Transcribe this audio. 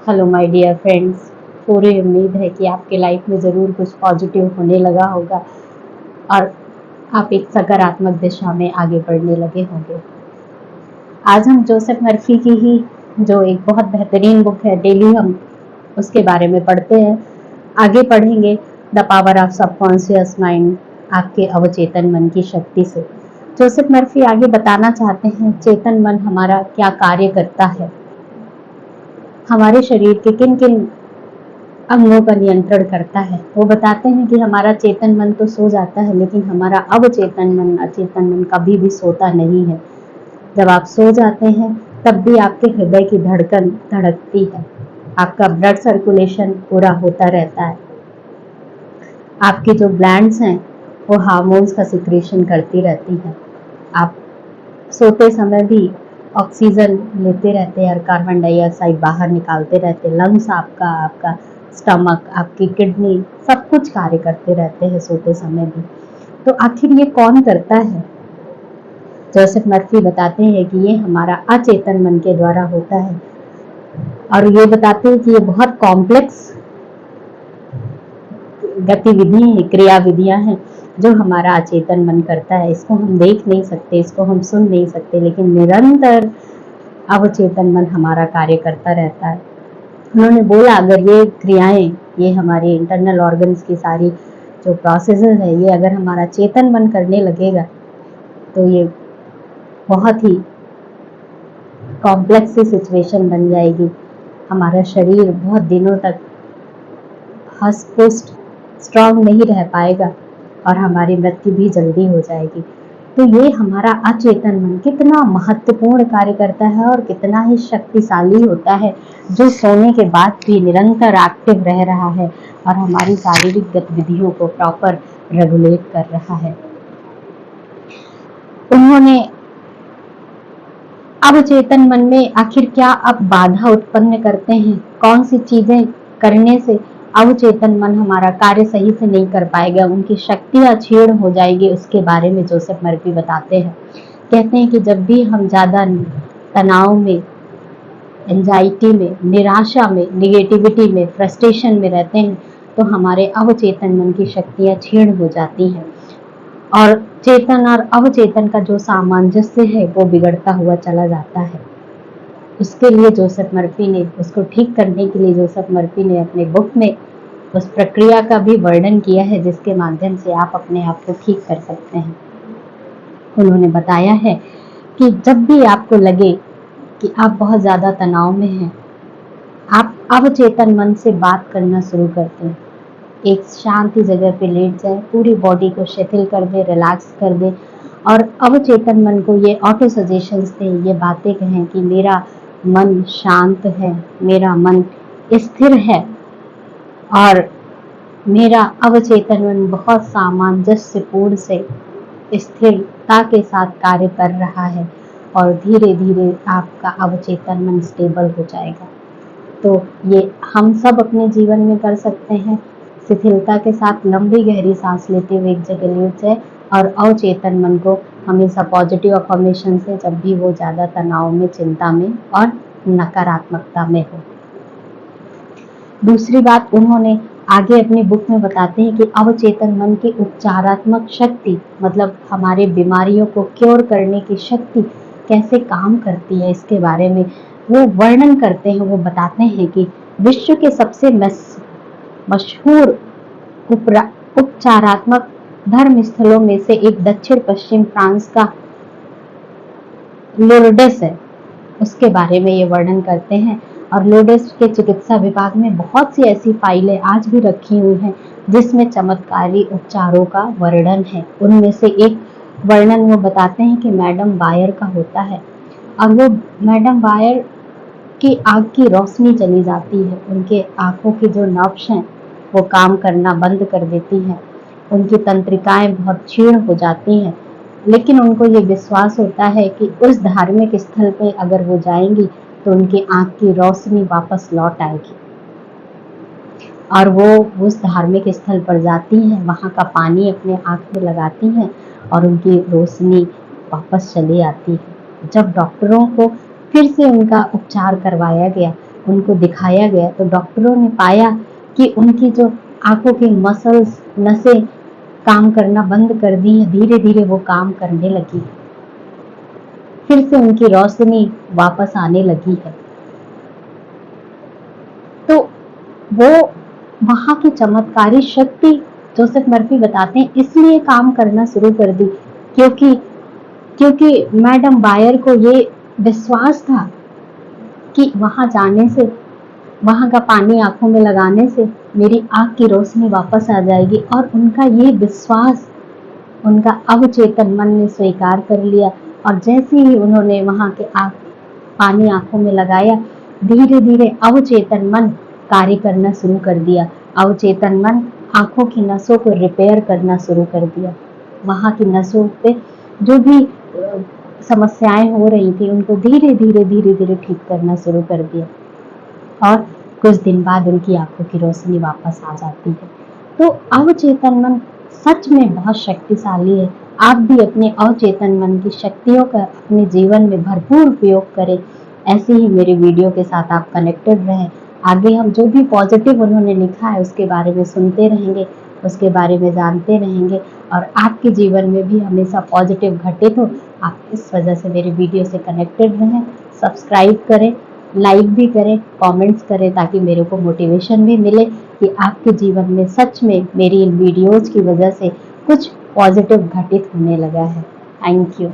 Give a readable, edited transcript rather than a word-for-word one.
Hello my dear friends. पूरी उम्मीद है कि आपके लाइफ में ज़रूर कुछ पॉजिटिव होने लगा होगा और आप एक सकारात्मक दिशा में आगे बढ़ने लगे होंगे। आज हम जोसेफ मर्फी की ही जो एक बहुत बेहतरीन बुक है, डेली हम उसके बारे में पढ़ते हैं, आगे पढ़ेंगे। The power of subconscious mind, आपके अवचेतन मन की शक्ति से। जोसेफ मर्फी आगे बताना चाहते हैं चेतन मन हमारा क्या कार्य करता है, हमारे शरीर के किन किन अंगों का नियंत्रण करता है। वो बताते हैं कि हमारा चेतन मन तो सो जाता है, लेकिन हमारा अवचेतन मन, अचेतन मन कभी भी सोता नहीं है। जब आप सो जाते हैं तब भी आपके हृदय की धड़कन धड़कती है, आपका ब्लड सर्कुलेशन पूरा होता रहता है, आपकी जो ग्लैंड्स हैं वो हार्मोन्स का सिक्रेशन करती रहती है। आप सोते समय भी ऑक्सीजन लेते रहते हैं और कार्बन डाइऑक्साइड बाहर निकालते रहते हैं। लंग्स आपका स्टमक, आपकी किडनी, सब कुछ कार्य करते रहते हैं सोते समय भी। तो आखिर ये कौन करता है? जोसेफ मर्फी बताते हैं कि ये हमारा अचेतन मन के द्वारा होता है, और ये बताते हैं कि ये बहुत कॉम्प्लेक्स गतिविधि है, क्रियाविधियां हैं जो हमारा अचेतन मन करता है। इसको हम देख नहीं सकते, इसको हम सुन नहीं सकते, लेकिन निरंतर अवचेतन मन हमारा कार्य करता रहता है। उन्होंने बोला अगर ये क्रियाएं, ये हमारे इंटरनल ऑर्गन्स की सारी जो प्रोसेसेस है, ये अगर हमारा चेतन मन करने लगेगा तो ये बहुत ही कॉम्प्लेक्स सी सिचुएशन बन जाएगी। हमारा शरीर बहुत दिनों तक हष्ट पुष्ट स्ट्रांग नहीं रह पाएगा और हमारी मृत्यु भी जल्दी हो जाएगी। तो ये हमारा अचेतन मन कितना महत्वपूर्ण कार्य करता है और कितना ही शक्तिशाली होता है, जो सोने के बाद भी निरंतर एक्टिव रह रहा है और हमारी शारीरिक गतिविधियों को प्रॉपर रेगुलेट कर रहा है। उन्होंने अवचेतन मन में आखिर क्या अब बाधा उत्पन्न करते हैं, कौन सी चीजें करने से अवचेतन मन हमारा कार्य सही से नहीं कर पाएगा, उनकी शक्तियां क्षीण हो जाएगी, उसके बारे में जोसेफ मर्फी बताते हैं। कहते हैं कि जब भी हम ज्यादा तनाव में, एंजाइटी में, निराशा में, निगेटिविटी में, फ्रस्ट्रेशन में रहते हैं तो हमारे अवचेतन मन की शक्तियां क्षीण हो जाती हैं और चेतन और अवचेतन का जो सामंजस्य है वो बिगड़ता हुआ चला जाता है। उसके लिए जोसेफ मर्फी ने, उसको ठीक करने के लिए जोसेफ मर्फी ने अपने बुक में उस प्रक्रिया का भी वर्णन किया है जिसके माध्यम से आप अपने आप को ठीक कर सकते हैं। उन्होंने बताया है कि जब भी आपको लगे कि आप बहुत ज्यादा तनाव में हैं, आप अवचेतन मन से बात करना शुरू करते हैं। एक शांति जगह पे लेट जाए, पूरी बॉडी को शिथिल कर दे, रिलैक्स कर दे और अवचेतन मन को ये ऑटो सजेशंस दें, ये बातें कहें कि मेरा मन शांत है, मेरा मन स्थिर है और मेरा अवचेतन मन बहुत सामंजस्यपूर्ण से स्थिरता के साथ कार्य कर रहा है और धीरे धीरे आपका अवचेतन मन स्टेबल हो जाएगा। तो ये हम सब अपने जीवन में कर सकते हैं। शिथिलता के साथ लंबी गहरी सांस लेते हुए एक जगह लेट जाए और अवचेतन मन को हमेशा पॉजिटिव अफर्मेशन से, जब भी वो ज्यादा तनाव में, चिंता में और नकारात्मकता में हो। दूसरी बात उन्होंने आगे अपनी बुक में बताते हैं कि अवचेतन मन की उपचारात्मक शक्ति, मतलब हमारे बीमारियों को क्योर करने की शक्ति कैसे काम करती है, इसके बारे में वो वर्णन करते हैं। वो बताते हैं कि विश्व के सबसे मशहूर उपचारात्मक धर्म स्थलों में से एक दक्षिण पश्चिम फ्रांस का लोर्डेस है, उसके बारे में ये वर्णन करते हैं। और लोर्डेस के चिकित्सा विभाग में बहुत सी ऐसी फाइलें आज भी रखी हुई हैं जिसमें चमत्कारी उपचारों का वर्णन है। उनमें से एक वर्णन वो बताते हैं कि मैडम बायर का होता है। अब वो मैडम बायर की आंख की रोशनी चली जाती है, उनके आंखों की जो नर्व्स हैं वो काम करना बंद कर देती हैं, उनकी तंत्रिकाएं बहुत क्षीण हो जाती हैं, लेकिन उनको ये विश्वास होता है कि उस धार्मिक स्थल पे अगर वो जाएंगी तो उनकी आंख की रोशनी वापस लौट आएगी। और वो उस धार्मिक स्थल पर जाती हैं, वहाँ का पानी अपने आंख में लगाती हैं और उनकी रोशनी वापस चली आती है। जब डॉक्टरों को फिर से उनका उपचार करवाया गया उनको दिखाया गया तो डॉक्टरों ने पाया कि उनकी जो आंखों के मसल्स, नसें काम करना बंद कर दी है, धीरे धीरे वो काम करने लगी, फिर से उनकी रोशनी वापस आने लगी है। तो वो वहां की चमत्कारी शक्ति जोसेफ मर्फी बताते हैं इसलिए काम करना शुरू कर दी क्योंकि क्योंकि मैडम बायर को ये विश्वास था कि वहां जाने से, वहां का पानी आंखों में लगाने से मेरी आंख की रोशनी वापस आ जाएगी, और उनका ये विश्वास उनका अवचेतन मन ने स्वीकार कर लिया। और जैसे ही उन्होंने वहां के पानी आंखों में लगाया, धीरे धीरे अवचेतन मन कार्य करना शुरू कर दिया। अवचेतन मन आंखों की नसों को रिपेयर करना शुरू कर दिया। वहां की नसों पे जो भी समस्याएं हो रही थी उनको धीरे धीरे धीरे धीरे ठीक करना शुरू कर दिया, और कुछ दिन बाद उनकी आंखों की रोशनी वापस आ जाती है। तो अवचेतन मन सच में बहुत शक्तिशाली है। आप भी अपने अवचेतन मन की शक्तियों का अपने जीवन में भरपूर उपयोग करें। ऐसे ही मेरे वीडियो के साथ आप कनेक्टेड रहें। आगे हम जो भी पॉजिटिव उन्होंने लिखा है उसके बारे में सुनते रहेंगे, उसके बारे में जानते रहेंगे, और आपके जीवन में भी हमेशा पॉजिटिव घटित हो। आप इस वजह से मेरे वीडियो से कनेक्टेड रहें। सब्सक्राइब करें, लाइक भी करें, कमेंट्स करें, ताकि मेरे को मोटिवेशन भी मिले कि आपके जीवन में सच में मेरी इन वीडियोज़ की वजह से कुछ पॉजिटिव घटित होने लगा है। Thank you.